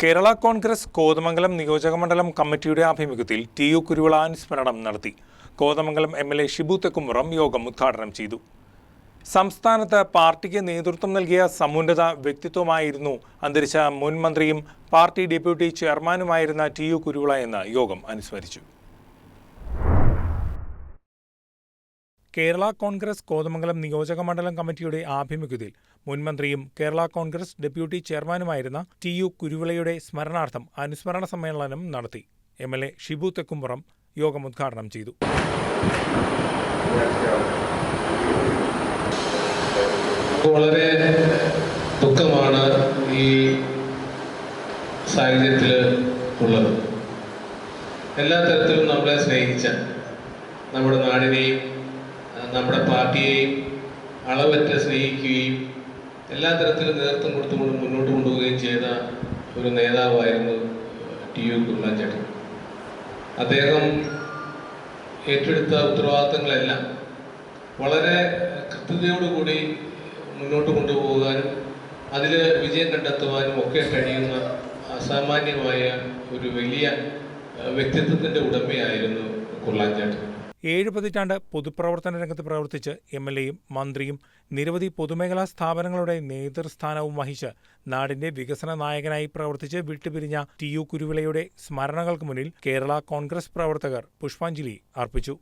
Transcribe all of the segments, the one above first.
കേരള കോൺഗ്രസ് കോതമംഗലം നിയോജകമണ്ഡലം കമ്മിറ്റിയുടെ ആഭിമുഖ്യത്തിൽ ടി.യു. കുരുവിള അനുസ്മരണം നടത്തി. കോതമംഗലം എം.എൽ.എ. ഷിബു തെക്കുംപുറം യോഗം ഉദ്ഘാടനം ചെയ്തു. സംസ്ഥാനത്ത് പാർട്ടിക്ക് നേതൃത്വം നൽകിയ സമുന്നത വ്യക്തിത്വമായിരുന്നു അന്തരിച്ച മുൻ മന്ത്രിയും പാർട്ടി ഡെപ്യൂട്ടി ചെയർമാനുമായിരുന്ന ടി.യു. കുരുവിള എന്ന് യോഗം അനുസ്മരിച്ചു. കേരള കോൺഗ്രസ് കോതമംഗലം നിയോജകമണ്ഡലം കമ്മിറ്റിയുടെ ആഭിമുഖ്യത്തിൽ മുൻമന്ത്രിയും കേരള കോൺഗ്രസ് ഡെപ്യൂട്ടി ചെയർമാനുമായിരുന്ന ടി.യു. കുരുവിളയുടെ സ്മരണാർത്ഥം അനുസ്മരണ സമ്മേളനം നടത്തി. എം.എൽ.എ. ഷിബു തെക്കുംപുറം യോഗം ഉദ്ഘാടനം ചെയ്തു. വളരെ ദുഃഖമാണ് ഈ സാഹചര്യത്തിൽ ഉള്ളത്. എല്ലാ തരത്തിലും നമ്മളെ സ്നേഹിച്ച നമ്മുടെ നാടിനെയും നമ്മുടെ പാർട്ടിയെയും അളവറ്റ സ്നേഹിക്കുകയും എല്ലാ തരത്തിലും നേതൃത്വം കൊടുത്തുകൊണ്ട് മുന്നോട്ട് കൊണ്ടുപോവുകയും ചെയ്ത ഒരു നേതാവായിരുന്നു ടി.യു. കുരുവിള ചേട്ടൻ. അദ്ദേഹം ഏറ്റെടുത്ത ഉത്തരവാദിത്തങ്ങളെല്ലാം വളരെ കൃത്യതയോടുകൂടി മുന്നോട്ട് കൊണ്ടുപോകാനും അതിൽ വിജയം കണ്ടെത്തുവാനും ഒക്കെ കഴിയുന്ന അസാമാന്യമായ ഒരു വലിയ വ്യക്തിത്വത്തിൻ്റെ ഉടമയായിരുന്നു കുരുളാഞ്ചേട്ടൻ. 7 പതിറ്റാണ്ട് പൊതുപ്രവർത്തന രംഗത്ത് പ്രവർത്തിച്ച് എം.എൽ.എയും മന്ത്രിയും നിരവധി പൊതുമേഖലാ സ്ഥാപനങ്ങളുടെ നേതൃസ്ഥാനവും വഹിച്ച് നാടിന്റെ വികസന നായകനായി പ്രവർത്തിച്ച് വിട്ടുപിരിഞ്ഞ ടി.യു. കുരുവിളയുടെ സ്മരണകൾക്ക് മുന്നിൽ കേരള കോൺഗ്രസ് പ്രവർത്തകർ പുഷ്പാഞ്ജലി അർപ്പിച്ചു.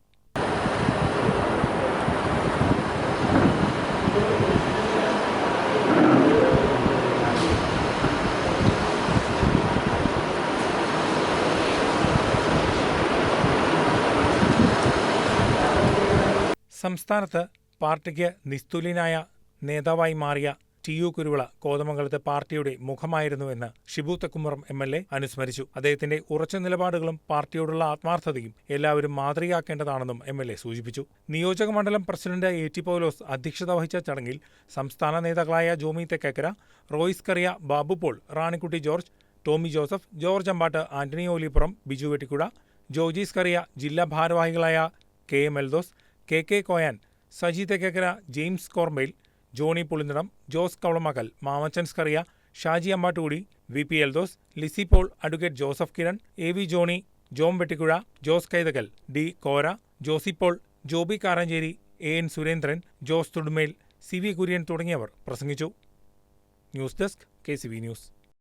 സംസ്ഥാനത്ത് പാർട്ടിക്ക് നിസ്തുല്യനായ നേതാവായി മാറിയ ടി.യു. കുരുവിള കോതമംഗലത്തെ പാർട്ടിയുടെ മുഖമായിരുന്നുവെന്ന് ഷിബു തെക്കുംപുറം എം.എൽ.എ. അനുസ്മരിച്ചു. അദ്ദേഹത്തിന്റെ ഉറച്ച നിലപാടുകളും പാർട്ടിയോടുള്ള ആത്മാർത്ഥതയും എല്ലാവരും മാതൃകയാക്കേണ്ടതാണെന്നും എം.എൽ.എ. സൂചിപ്പിച്ചു. നിയോജകമണ്ഡലം പ്രസിഡന്റ് എ.ടി. പൗലോസ് അധ്യക്ഷത വഹിച്ച ചടങ്ങിൽ സംസ്ഥാന നേതാക്കളായ ജോമി തെക്കേക്കര, റോയ്സ് കറിയ, ബാബു പോൾ, റാണിക്കുട്ടി ജോർജ്, ടോമി ജോസഫ്, ജോർജ് അമ്പാട്ട്, ആന്റണി ഓലിപ്പുറം, ബിജു വെട്ടിക്കുഴ, ജോജീസ് കറിയ, ജില്ലാ ഭാരവാഹികളായ K M. Eldhose, K K. Koyan, Saji Thekkekara, James Kormel, Johnny Pulinidam, Jose Kavalamakal, Mamachan Scaria, Shaji Ambattukudi, V P. Eldhose, Lissy Paul, advocate Joseph Kiran, A V. Johnny, Jom Vettikuzha, Jose Kaithakal, D. Kora, Josy Paul, Joby Karancheri, A N. Surendran, Jose Thudumel, C V. Kurian തുടങ്ങിയവർ പ്രസംഗിച്ചു. News desk, KCV news.